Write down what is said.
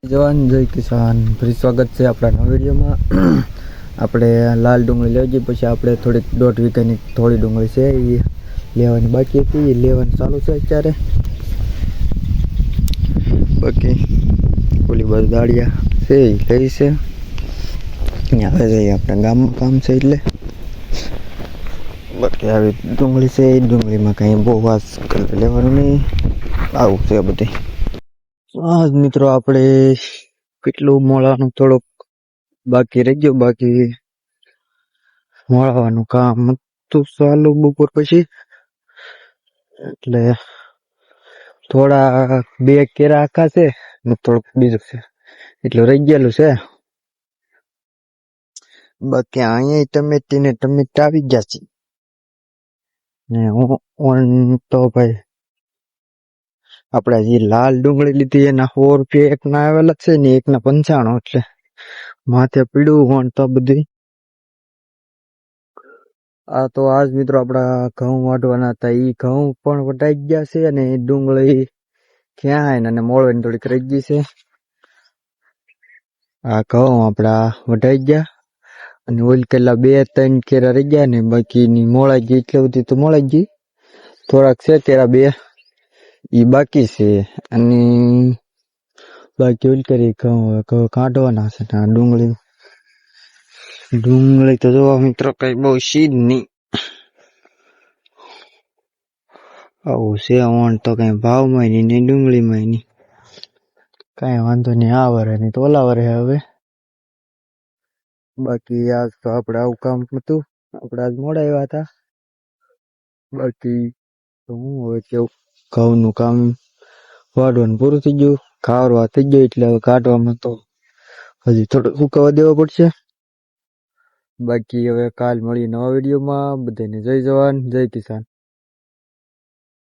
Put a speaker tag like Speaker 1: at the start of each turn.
Speaker 1: જવાન જય કિસાન ફરી સ્વાગત છે આપણા નવા વિડીયોમાં। આપણે લાલ ડુંગળી લેવી જઈએ, પછી આપણે થોડીક 1.5 વીઘાની થોડી ડુંગળી છે એ લેવાની બાકી હતી, એ લેવાનું ચાલુ છે અત્યારે। બાકી ઓલી બાજુ દાળિયા છે એ લઈ છે, હવે જઈએ આપણા ગામમાં કામ છે એટલે। બાકી આવી ડુંગળી છે, એ ડુંગળીમાં કંઈ બહુ વાસ લેવાનું નહીં, આવું છે બધે। હા મિત્રો, આપણે કેટલું મોળાનું થોડુંક બાકી રહી ગયું, બાકી મોળાવાનું કામ હતું ચાલુ બપોર પછી, એટલે થોડા 2 કેરા આખા છે ને થોડુંક બીજું છે, એટલું રહી ગયેલું છે। બાકી અહીંયા ટમેટી ને ટમેટા આવી ગયા છે ને હું તો ભાઈ આપણે જે લાલ ડુંગળી લીધી એના 100 રૂપિયા એકના આવેલા છે ને એકના 95, એટલે માથે પીડ્યું વણ તો બધી। આ તો આજ મિત્રો આપણા ઘઉં વાઢવાના હતા, એ ઘઉં પણ વટાઈ ગયા છે અને ડુંગળી ક્યાં અને મોળવાની થોડીક રહી ગઈ છે। આ ઘઉં આપણા વટાઈ ગયા અને ઓલ કેલા 2-3 કેરા રહી ગયા ને બાકીની મોળાઈ ગઈ, એટલે બધી તો મોળાઈ ગઈ, થોડાક છે કેરા 2 એ બાકી છે, અને બાકી ઓલ કરી ઘઉં કાઢવાના છે। આ ડુંગળી તો જોવા મિત્રો કઈ બહુ સીધ નહીં, આવું છે વણ તો કઈ ભાવમાં નહીં ને ડુંગળીમાં નહીં, કઈ વાંધો નહીં, આ વરે નહીં તો ઓલા વરે હવે। બાકી આજ તો આપણે આવું કામ હતું, આપણે આજ મોડા આવ્યા હતા। બાકી તો હું હવે કેવું, ઘઉંનું કામ વાઢવાનું પૂરું થઈ ગયું, ખાવરવા થઈ ગયું, એટલે હવે કાઢવામાં તો હજી થોડું સુકાવા દેવા પડશે। બાકી હવે કાલ મળીએ નવા વિડીયોમાં, બધાને જય જવાન જય કિસાન।